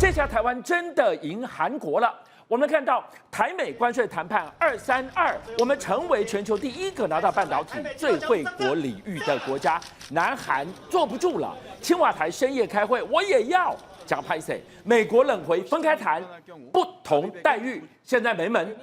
这下台湾真的赢韩国了。我们看到台美关税谈判232，我们成为全球第一个拿到半导体最惠国礼遇的国家。南韩坐不住了，青瓦台深夜开会，我也要加拍谁？美国冷回分开谈，不同待遇，现在没门。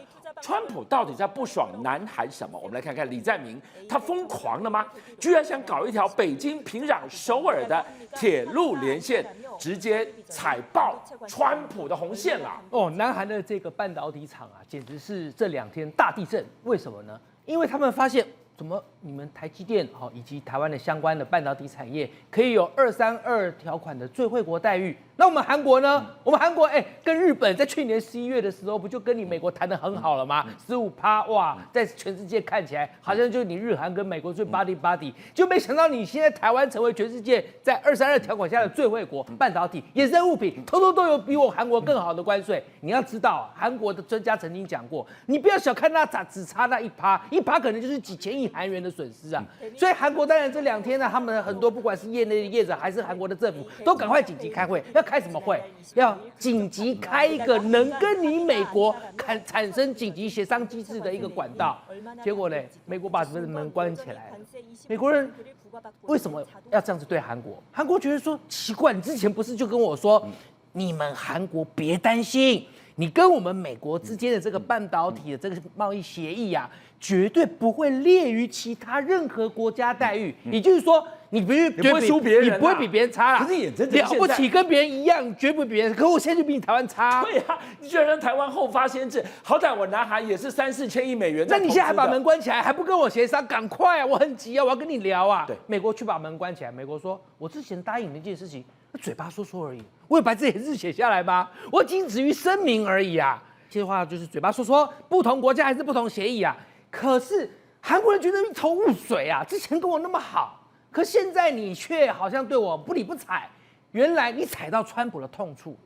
川普到底在不爽南韩什么？我们来看看李在明，他疯狂了吗？居然想搞一条北京、平壤、首尔的铁路连线，直接踩爆川普的红线啦！哦，南韩的这个半导体厂啊，简直是这2天大地震。为什么呢？因为他们发现，怎么你们台积电以及台湾的相关的半导体产业可以有232条款的最惠国待遇？那我们韩国呢？我们韩国跟日本在去年11月的时候，不就跟你美国谈得很好了吗？15%哇，在全世界看起来好像就是你日韩跟美国最 buddy， 就没想到你现在台湾成为全世界在232条款下的最惠国，半导体、衍生物品，通通都有比我韩国更好的关税。你要知道，韩国的专家曾经讲过，你不要小看那只差那1%，1%可能就是几千亿韩元的损失啊。所以韩国当然这2天呢，他们很多不管是业内的业者还是韩国的政府，都赶快紧急开会。要开什么会？要紧急开一个能跟你美国产生紧急协商机制的一个管道。结果呢，美国把门关起来了。美国人为什么要这样子对韩国？韩国觉得说奇怪，你之前不是就跟我说，你们韩国别担心，你跟我们美国之间的这个半导体的这个贸易协议啊，绝对不会劣于其他任何国家待遇。也就是说，你不会输别人，你不会比别人差啦。可是眼睁睁了不起，跟别人一样，绝不比别人。可我现在就比你台湾差。对啊，你居然让台湾后发先至，好歹我南韩也是3-4千亿美元。那你现在还把门关起来，还不跟我协商？赶快啊！我很急啊，我要跟你聊啊。对，美国去把门关起来。美国说，我之前答应你一件事情，嘴巴说说而已，我有把这些字写下来吗？我仅止于声明而已啊。这些话就是嘴巴说说，不同国家还是不同协议啊。可是韩国人觉得一头雾水啊，之前跟我那么好。可现在你却好像对我不理不睬，原来你踩到川普的痛处。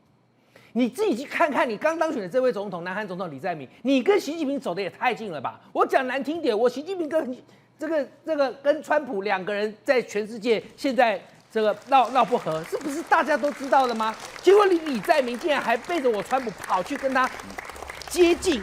你自己去看看，你刚当选的这位总统，南韩总统李在明，你跟习近平走的也太近了吧？我讲难听点，我习近平跟这个跟川普2个人在全世界现在这个闹不和，这不是大家都知道的吗？结果李在明竟然还背着我川普跑去跟他接近，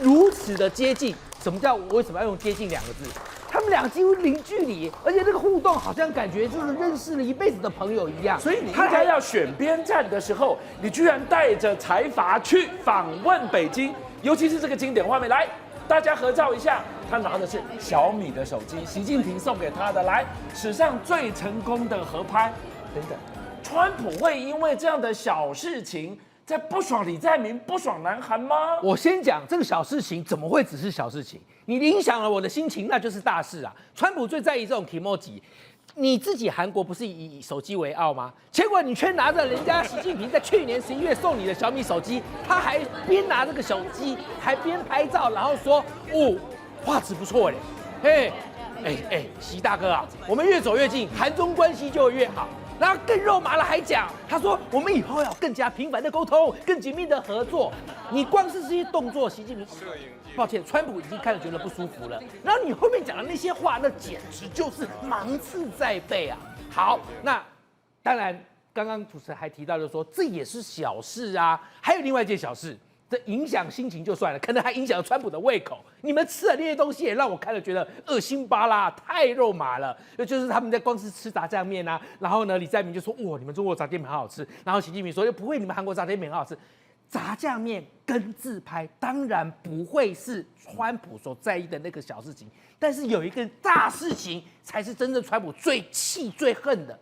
如此的接近。什么叫我为什么要用接近2个字？他们俩几乎零距离，而且那个互动好像感觉就是认识了一辈子的朋友一样。所以你应该要选边站的时候，你居然带着财阀去访问北京，尤其是这个经典画面，来，大家合照一下。他拿的是小米的手机，习近平送给他的，来，史上最成功的合拍。等等，川普会因为这样的小事情在不爽李在明、不爽南韩吗？我先讲这个小事情怎么会只是小事情？你影响了我的心情，那就是大事啊！川普最在意这种 emoji， 你自己韩国不是以手机为傲吗？结果你却拿着人家习近平在去年11月送你的小米手机，他还边拿这个手机，还边拍照，然后说哦，画质不错嘞，习大哥啊，我们越走越近，韩中关系就会越好。然后更肉麻了，还讲他说我们以后要更加频繁的沟通，更紧密的合作。你光是这些动作，习近平，抱歉，川普已经看了觉得不舒服了。然后你后面讲的那些话，那简直就是芒刺在背啊！好，那当然，刚刚主持人还提到，就是说这也是小事啊。还有另外一件小事，这影响心情就算了，可能还影响了川普的胃口。你们吃的那些东西也让我看了觉得恶心巴拉，太肉麻了。就是他们在光是吃炸酱面啊，然后呢，李在明就说哇，你们中国炸酱面很好吃，然后习近平说不会，你们韩国炸酱面很好吃。炸酱面跟自拍当然不会是川普所在意的那个小事情，但是有一个大事情才是真正川普最气最恨的，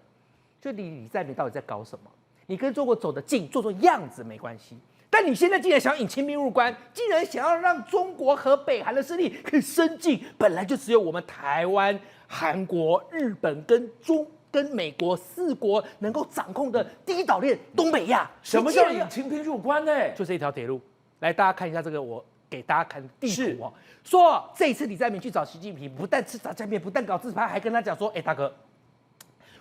就李在明到底在搞什么？你跟中国走得近，做做样子没关系。但你现在竟然想引清兵入关，竟然想要让中国和北韩的势力可以伸进本来就只有我们台湾、韩国、日本跟美国4国能够掌控的第一岛链东北亚。什么叫引清兵入关呢？就是一条铁路。来，大家看一下这个，我给大家看地图哦。说这一次李在明去找习近平，不但吃炸酱面，不但搞自拍，还跟他讲说，大哥，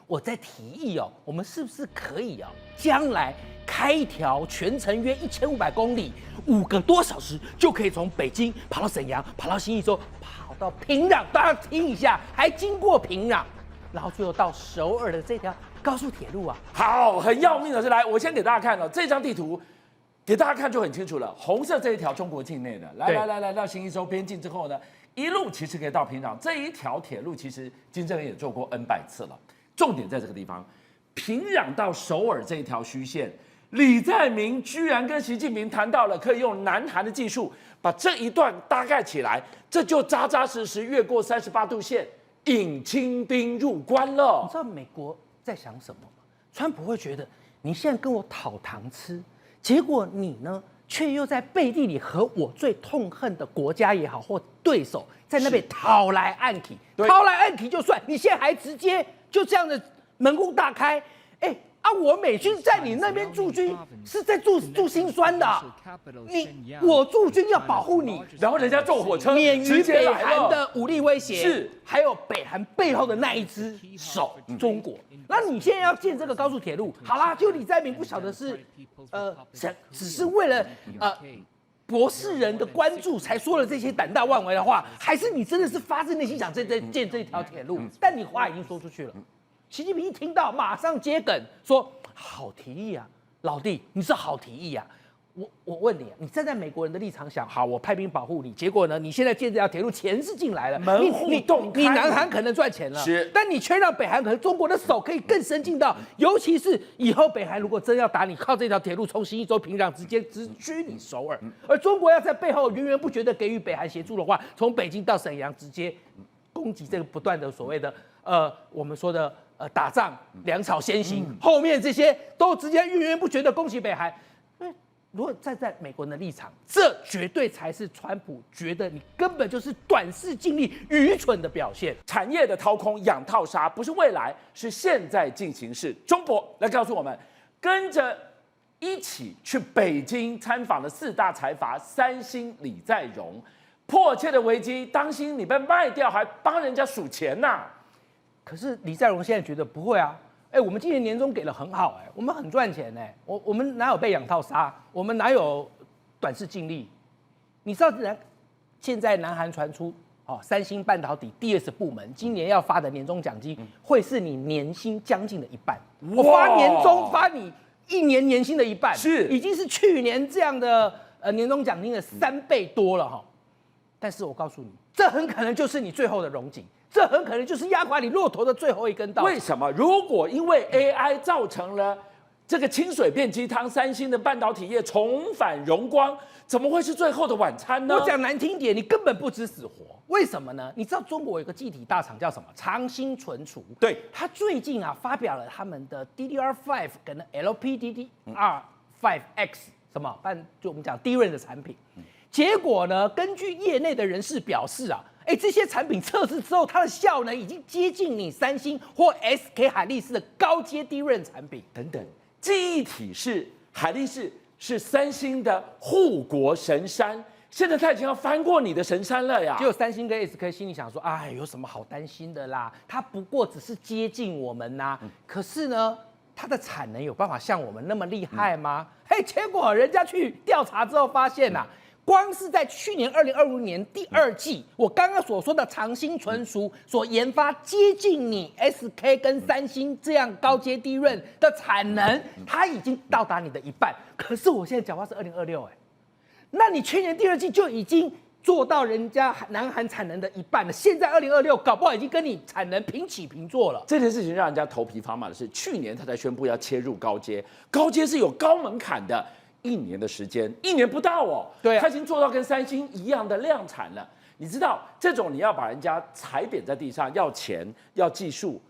我在提议哦，我们是不是可以将来开一条全程约1500公里，5个多小时就可以从北京跑到沈阳，跑到新义州，跑到平壤，大家听一下，还经过平壤。然后最后到首尔的这条高速铁路啊。好，很要命的是，来，我先给大家看了这张地图，给大家看就很清楚了。红色这一条中国境内的，来到新义州边境之后呢，一路其实可以到平壤。这一条铁路其实金正恩也做过 N 百次了。重点在这个地方，平壤到首尔这一条虚线，李在明居然跟习近平谈到了可以用南韩的技术把这一段搭盖起来，这就扎扎实实越过38度线，引清兵入关了。你知道美国在想什么吗？川普会觉得你现在跟我讨糖吃，结果你呢却又在背地里和我最痛恨的国家也好或对手在那边讨来暗去，讨来暗去就算，你现在还直接就这样的门户大开，我美军在你那边驻军是在驻心酸的，我驻军要保护你，然后人家坐火车免于北来韩的武力威胁，是还有北韩背后的那一只手中国。那你现在要建这个高速铁路，好啦，就李在明不晓得是只是为了博士人的关注才说了这些胆大妄为的话，还是你真的是发自内心想建这条铁路？但你话已经说出去了。习近平一听到，马上接梗说：“好提议啊，老弟，你是好提议啊。我问你，你站在美国人的立场想，好，我派兵保护你，结果呢，你现在建这条铁路，钱是进来了，门户洞开，你南韩可能赚钱了，是，但你却让北韩可能中国的手可以更深进到，尤其是以后北韩如果真要打你，靠这条铁路从新义州平壤直接直驱你首尔，而中国要在背后源源不绝的给予北韩协助的话，从北京到沈阳直接攻击这个不断的所谓的我们说的。”打仗粮草先行，后面这些都直接源源不绝的攻击北韩。如果站在美国人的立场，这绝对才是川普觉得你根本就是短视近利、愚蠢的表现。产业的掏空、养套杀，不是未来，是现在进行式。中博来告诉我们，跟着一起去北京参访的4大财阀三星、李在镕，迫切的危机，当心你被卖掉，还帮人家数钱呐。可是李在镕现在觉得不会啊，我们今年年终给的很好，我们很赚钱，我们哪有被养套杀，我们哪有短视近利？你知道现在南韩传出三星半导体 DS 部门今年要发的年终奖金会是你年薪将近的一半，我发年终发你1年年薪的一半，是已经是去年这样的年终奖金的3倍多了哈。但是我告诉你，这很可能就是你最后的荣景。这很可能就是压垮你骆驼的最后一根稻草。为什么？如果因为 AI 造成了这个清水变鸡汤，三星的半导体业重返荣光，怎么会是最后的晚餐呢？我讲难听点，你根本不知死活。为什么呢？你知道中国有个记忆体大厂叫什么？长兴存储。对，他最近发表了他们的 DDR5 跟 LPDDR5X 什么，就我们讲低润的产品。结果呢，根据业内的人士表示这些产品测试之后，它的效能已经接近你三星或 SK 海力士的高阶低润产品。等等，记忆体是海力士是三星的护国神山，现在它已经要翻过你的神山了呀。结果三星跟 SK 心里想说，有什么好担心的啦？它不过只是接近我们呐。可是呢，它的产能有办法像我们那么厉害吗？结果人家去调查之后发现光是在去年2025年第2季，我刚刚所说的长兴存储所研发接近你 SK 跟三星这样高阶低润的产能，它已经到达你的一半。可是我现在讲话是2026，那你去年第2季就已经做到人家南韩产能的一半了，现在2026搞不好已经跟你产能平起平坐了。这件事情让人家头皮发麻的是，去年他才宣布要切入高阶，高阶是有高门槛的。1年的时间，1年不到对他已经做到跟三星一样的量产了。你知道这种你要把人家踩扁在地上，要钱要技术，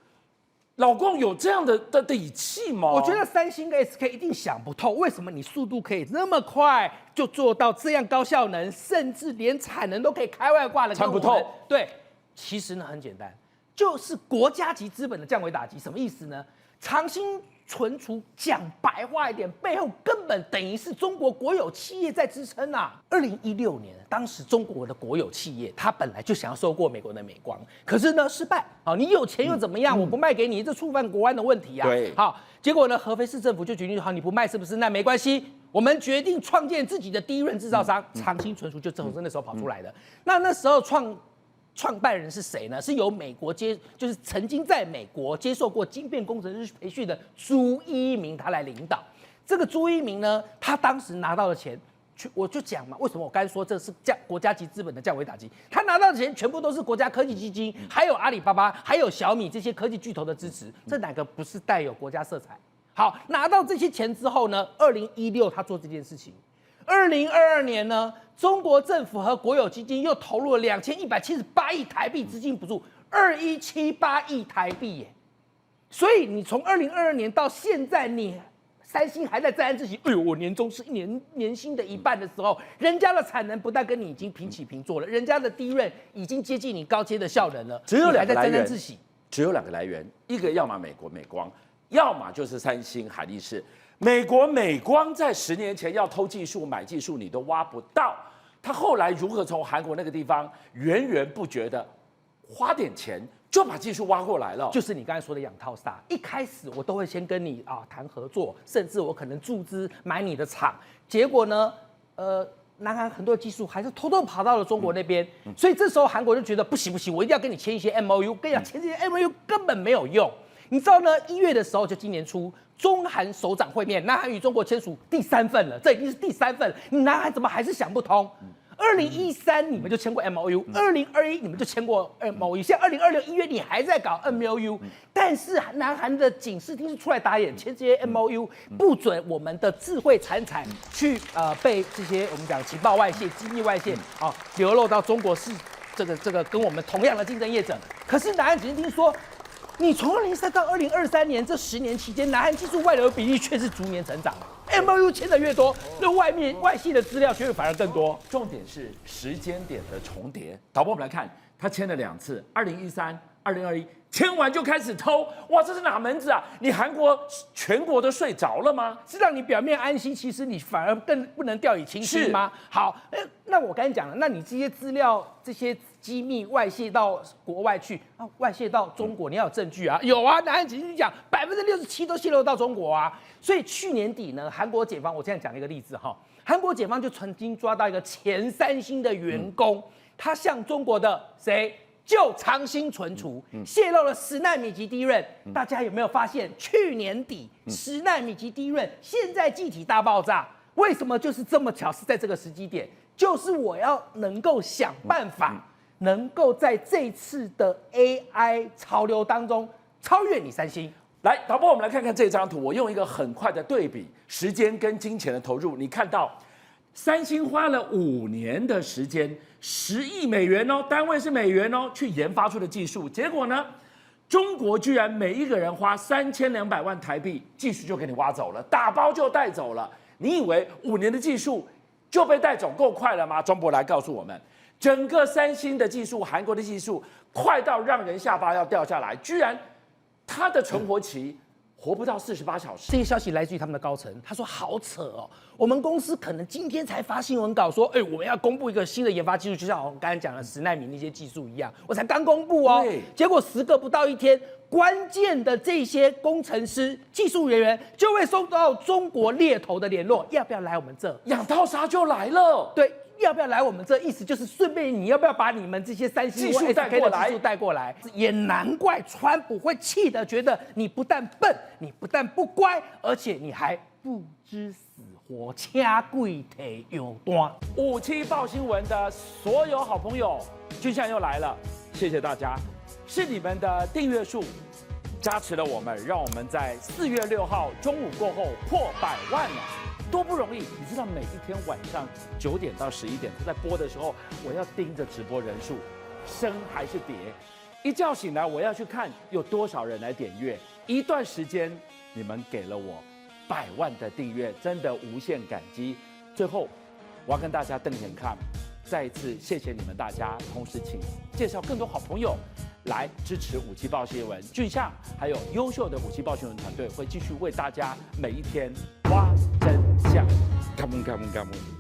老共有这样的底气吗？我觉得三星跟 SK 一定想不透，为什么你速度可以那么快就做到这样高效能，甚至连产能都可以开外挂的，参不透。对，其实呢很简单，就是国家级资本的降维打击。什么意思呢？长兴存储讲白话一点，背后根本等于是中国国有企业在支撑2016年，当时中国的国有企业，它本来就想要收购美国的美光，可是呢失败。你有钱又怎么样？我不卖给你，这触犯国安的问题啊。对，好，结果呢，合肥市政府就决定，好，你不卖是不是？那没关系，我们决定创建自己的第一润制造商，长兴存储就从那时候跑出来的。那时候创创办人是谁呢？是由就是曾经在美国接受过晶片工程师培训的朱一鸣他来领导。这个朱一鸣呢，他当时拿到的钱，我就讲嘛，为什么我刚才说这是国家级资本的降维打击？他拿到的钱全部都是国家科技基金，还有阿里巴巴，还有小米这些科技巨头的支持，这哪个不是带有国家色彩？好，拿到这些钱之后呢，2016他做这件事情。2022年呢，中国政府和国有基金又投入了2178亿台币资金补助，2178亿台币耶。所以你从2022年到现在，你三星还在沾沾自喜，哎呦，我年终是年薪的一半的时候，人家的产能不但跟你已经平起平坐了，人家的低润已经接近你高阶的效能了，只有两个来源，还在沾沾自喜。只有2个来源，一个要么美国美光，要么就是三星、海力士。美国美光在10年前要偷技术、买技术，你都挖不到。他后来如何从韩国那个地方源源不绝的花点钱就把技术挖过来了？就是你刚才说的养套杀，一开始我都会先跟你谈合作，甚至我可能注资买你的厂，结果呢，南韩很多技术还是偷偷跑到了中国那边，所以这时候韩国就觉得不行，我一定要跟你签一些 MOU。跟你讲，签这些 MOU 根本没有用。你知道呢？1月的时候，就今年初，中韩首长会面，南韩与中国签署第3份了，这已经是第3份了。你南韩怎么还是想不通？2013你们就签过 MOU，2021你们就签过 MOU， 现在2026 1月你还在搞 MOU， 但是南韩的警视厅是出来打眼，签这些 MOU 不准我们的智慧财产去被这些我们讲情报外泄、机密外泄流露到中国是这个跟我们同样的竞争业者。可是南韩警视厅说，你从2013到2023年这10年期间，南韩技术外流比例却是逐年成长。MOU 签的越多，那外泄的资料却反而更多。重点是时间点的重叠。导播，我们来看，他签了2次，2013、2021，签完就开始偷，哇，这是哪门子啊？你韩国全国都睡着了吗？是让你表面安心，其实你反而更不能掉以轻心吗？好，那我刚才讲了，那你这些资料、这些机密外泄到国外去外泄到中国，你要有证据啊？有啊，南韩警视厅讲67%都泄露到中国啊。所以去年底呢，韩国检方，我现在讲一个例子哈，韩国检方就曾经抓到一个前三星的员工，他向中国的就长兴存储泄露了10奈米级低润。大家有没有发现，去年底10奈米级低润，现在记体大爆炸？为什么就是这么巧是在这个时机点？就是我要能够想办法，能够在这次的 AI 潮流当中超越你三星。来，导播，我们来看看这张图。我用一个很快的对比，时间跟金钱的投入，你看到三星花了5年的时间，10亿美元哦，单位是美元哦，去研发出的技术。结果呢，中国居然每一个人花3200万台币，技术就给你挖走了，打包就带走了。你以为5年的技术就被带走够快了吗？庄博来告诉我们，整个三星的技术，韩国的技术快到让人下巴要掉下来，居然它的存活期活不到48小时。这些消息来自于他们的高层，他说好扯哦，我们公司可能今天才发新闻稿说，我们要公布一个新的研发技术，就像我刚才讲的10奈米那些技术一样，我才刚公布哦，结果时隔不到1天，关键的这些工程师、技术人员就会收到中国猎头的联络，要不要来我们这？养套杀就来了，对。要不要来我们这？意思就是顺便你要不要把你们这些三星技术带过来？也难怪川普会气得觉得你不但笨，你不但不乖，而且你还不知死活，掐跪腿有端。57报新闻的所有好朋友，军相又来了，谢谢大家，是你们的订阅数加持了我们，让我们在4月6号中午过后破100万了。多不容易，你知道每一天晚上9点到11点，他在播的时候，我要盯着直播人数升还是跌，一觉醒来我要去看有多少人来点阅。一段时间你们给了我100万的订阅，真的无限感激。最后我要跟大家瞪眼看，再一次谢谢你们大家，同时请介绍更多好朋友来支持57报新闻，俊相还有优秀的57报新闻团队会继续为大家每一天挖真相。Come on, come on, come on.